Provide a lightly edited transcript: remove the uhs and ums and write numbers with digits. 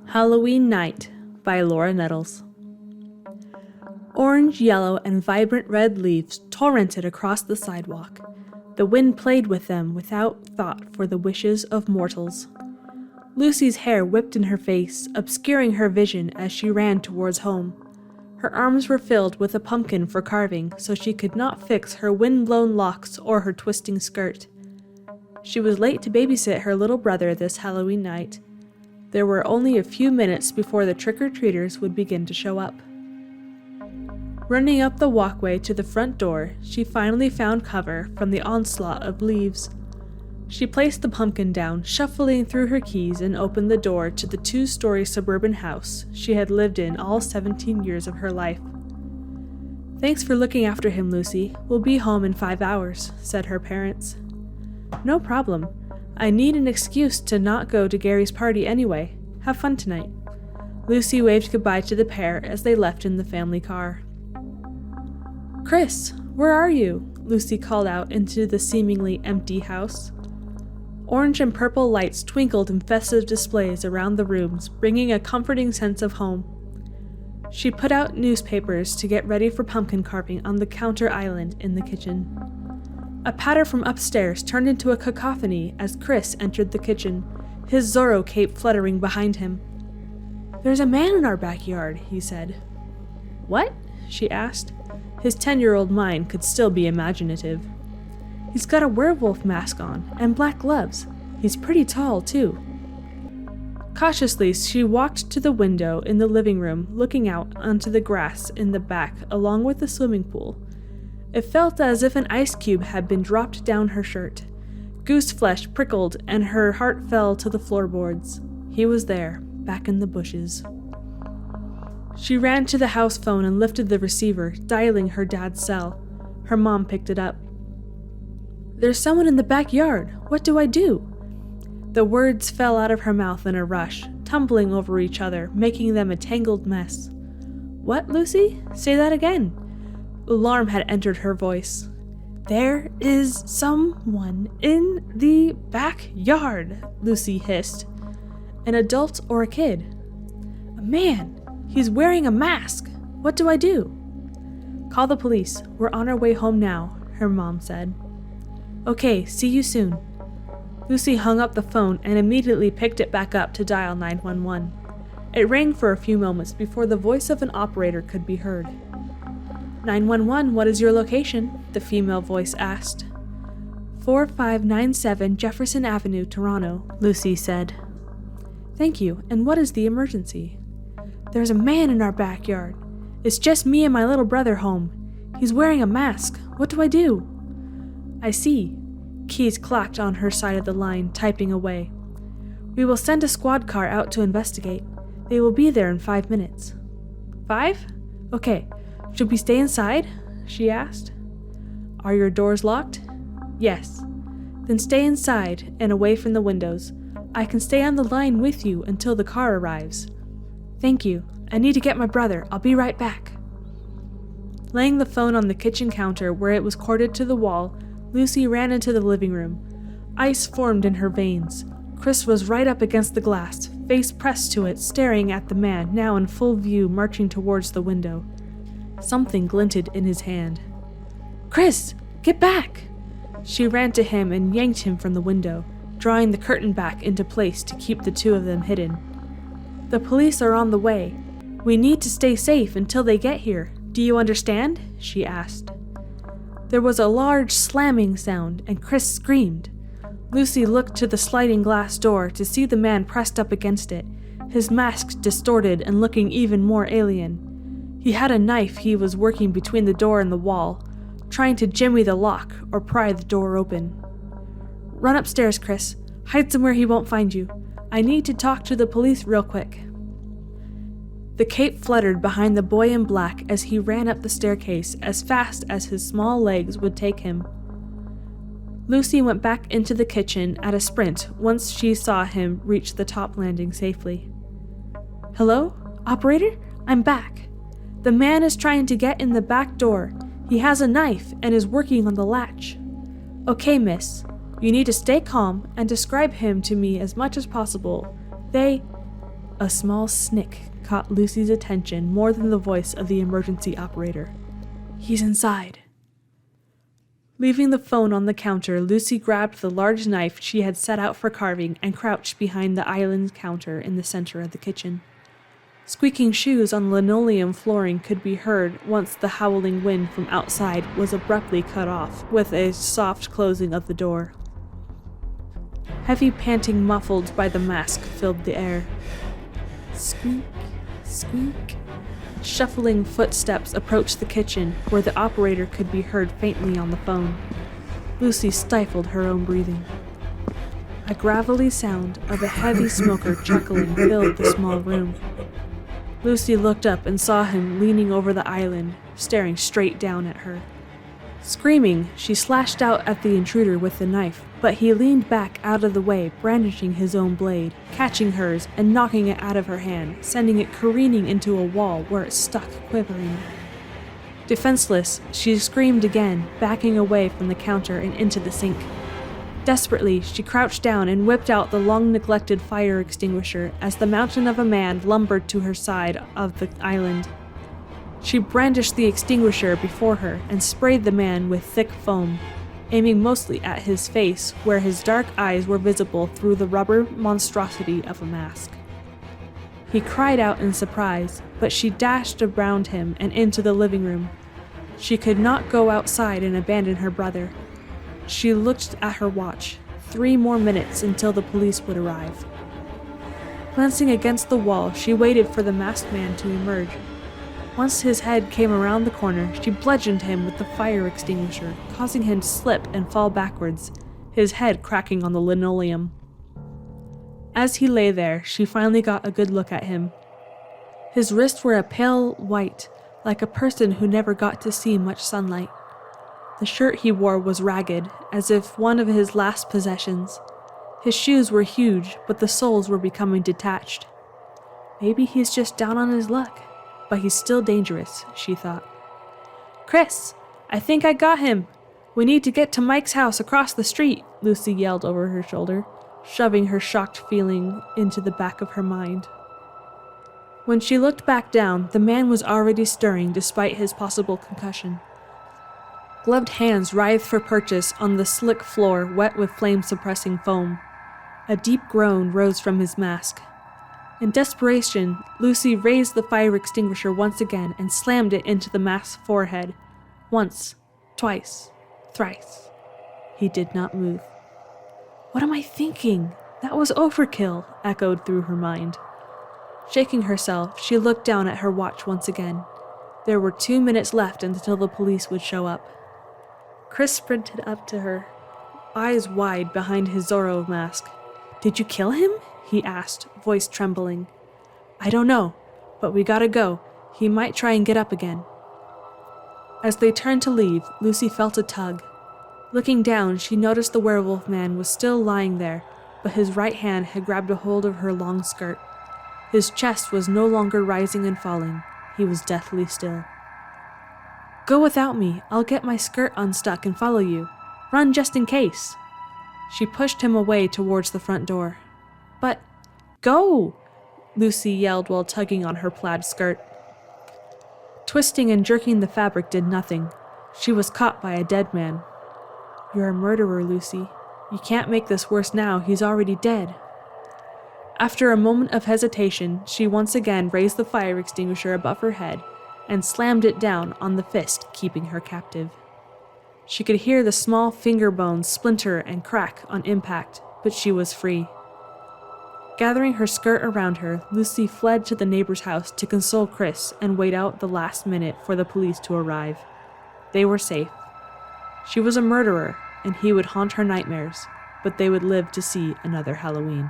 Halloween Night by Laura Nettles. Orange, yellow, and vibrant red leaves torrented across the sidewalk. The wind played with them without thought for the wishes of mortals. Lucy's hair whipped in her face, obscuring her vision as she ran towards home. Her arms were filled with a pumpkin for carving, so she could not fix her wind-blown locks or her twisting skirt. She was late to babysit her little brother this Halloween night. There were only a few minutes before the trick-or-treaters would begin to show up. Running up the walkway to the front door, she finally found cover from the onslaught of leaves. She placed the pumpkin down, shuffling through her keys, and opened the door to the 2-story suburban house she had lived in all 17 years of her life. "Thanks for looking after him, Lucy. We'll be home in 5 hours," said her parents. "No problem. I need an excuse to not go to Gary's party anyway. Have fun tonight." Lucy waved goodbye to the pair as they left in the family car. "Chris, where are you?" Lucy called out into the seemingly empty house. Orange and purple lights twinkled in festive displays around the rooms, bringing a comforting sense of home. She put out newspapers to get ready for pumpkin carving on the counter island in the kitchen. A patter from upstairs turned into a cacophony as Chris entered the kitchen, his Zorro cape fluttering behind him. "There's a man in our backyard," he said. "What?" she asked. His 10-year-old mind could still be imaginative. "He's got a werewolf mask on and black gloves. He's pretty tall, too." Cautiously, she walked to the window in the living room, looking out onto the grass in the back along with the swimming pool. It felt as if an ice cube had been dropped down her shirt. Goose flesh prickled and her heart fell to the floorboards. He was there, back in the bushes. She ran to the house phone and lifted the receiver, dialing her dad's cell. Her mom picked it up. "There's someone in the backyard. What do I do?" The words fell out of her mouth in a rush, tumbling over each other, making them a tangled mess. "What, Lucy? Say that again." Alarm had entered her voice. "There is someone in the backyard," Lucy hissed. "An adult or a kid?" "A man. He's wearing a mask. What do I do?" "Call the police. We're on our way home now," her mom said. "Okay, see you soon." Lucy hung up the phone and immediately picked it back up to dial 911. It rang for a few moments before the voice of an operator could be heard. 911, what is your location?" the female voice asked. 4597 Jefferson Avenue, Toronto, Lucy said. "Thank you, and what is the emergency?" "There's a man in our backyard. It's just me and my little brother home. He's wearing a mask. What do I do?" "I see." Keys clacked on her side of the line, typing away. "We will send a squad car out to investigate. They will be there in 5 minutes." 5? Okay. "Should we stay inside?" she asked. "Are your doors locked?" "Yes." "Then stay inside and away from the windows. I can stay on the line with you until the car arrives." "Thank you. I need to get my brother. I'll be right back." Laying the phone on the kitchen counter where it was corded to the wall, Lucy ran into the living room. Ice formed in her veins. Chris was right up against the glass, face pressed to it, staring at the man now in full view marching towards the window. Something glinted in his hand. "Chris, get back!" She ran to him and yanked him from the window, drawing the curtain back into place to keep the two of them hidden. "The police are on the way. We need to stay safe until they get here. Do you understand?" she asked. There was a large slamming sound, and Chris screamed. Lucy looked to the sliding glass door to see the man pressed up against it, his mask distorted and looking even more alien. He had a knife he was working between the door and the wall, trying to jimmy the lock or pry the door open. "Run upstairs, Chris. Hide somewhere he won't find you. I need to talk to the police real quick." The cape fluttered behind the boy in black as he ran up the staircase as fast as his small legs would take him. Lucy went back into the kitchen at a sprint once she saw him reach the top landing safely. "Hello? Operator? I'm back. The man is trying to get in the back door. He has a knife and is working on the latch." "Okay, miss. You need to stay calm and describe him to me as much as possible. A small snick caught Lucy's attention more than the voice of the emergency operator. "He's inside." Leaving the phone on the counter, Lucy grabbed the large knife she had set out for carving and crouched behind the island counter in the center of the kitchen. Squeaking shoes on linoleum flooring could be heard once the howling wind from outside was abruptly cut off with a soft closing of the door. Heavy panting muffled by the mask filled the air. Squeak, squeak. Shuffling footsteps approached the kitchen, where the operator could be heard faintly on the phone. Lucy stifled her own breathing. A gravelly sound of a heavy smoker chuckling filled the small room. Lucy looked up and saw him leaning over the island, staring straight down at her. Screaming, she slashed out at the intruder with the knife, but he leaned back out of the way, brandishing his own blade, catching hers and knocking it out of her hand, sending it careening into a wall where it stuck quivering. Defenseless, she screamed again, backing away from the counter and into the sink. Desperately, she crouched down and whipped out the long-neglected fire extinguisher as the mountain of a man lumbered to her side of the island. She brandished the extinguisher before her and sprayed the man with thick foam, aiming mostly at his face where his dark eyes were visible through the rubber monstrosity of a mask. He cried out in surprise, but she dashed around him and into the living room. She could not go outside and abandon her brother. She looked at her watch. 3 more minutes until the police would arrive. Glancing against the wall, she waited for the masked man to emerge. Once his head came around the corner, she bludgeoned him with the fire extinguisher, causing him to slip and fall backwards, his head cracking on the linoleum. As he lay there, she finally got a good look at him. His wrists were a pale white, like a person who never got to see much sunlight. The shirt he wore was ragged, as if one of his last possessions. His shoes were huge, but the soles were becoming detached. Maybe he's just down on his luck. But he's still dangerous, she thought. "Chris, I think I got him. We need to get to Mike's house across the street," Lucy yelled over her shoulder, shoving her shocked feeling into the back of her mind. When she looked back down, the man was already stirring despite his possible concussion. Gloved hands writhed for purchase on the slick floor wet with flame-suppressing foam. A deep groan rose from his mask. In desperation, Lucy raised the fire extinguisher once again and slammed it into the mask's forehead. Once, twice, thrice. He did not move. "What am I thinking? That was overkill," echoed through her mind. Shaking herself, she looked down at her watch once again. There were 2 minutes left until the police would show up. Chris sprinted up to her, eyes wide behind his Zorro mask. "Did you kill him?" he asked, voice trembling. "I don't know, but we gotta go. He might try and get up again." As they turned to leave, Lucy felt a tug. Looking down, she noticed the werewolf man was still lying there, but his right hand had grabbed a hold of her long skirt. His chest was no longer rising and falling. He was deathly still. "Go without me. I'll get my skirt unstuck and follow you. Run just in case." She pushed him away towards the front door. "But, go!" Lucy yelled while tugging on her plaid skirt. Twisting and jerking the fabric did nothing. She was caught by a dead man. "You're a murderer, Lucy. You can't make this worse now. He's already dead." After a moment of hesitation, she once again raised the fire extinguisher above her head and slammed it down on the fist keeping her captive. She could hear the small finger bones splinter and crack on impact, but she was free. Gathering her skirt around her, Lucy fled to the neighbor's house to console Chris and wait out the last minute for the police to arrive. They were safe. She was a murderer, and he would haunt her nightmares, but they would live to see another Halloween.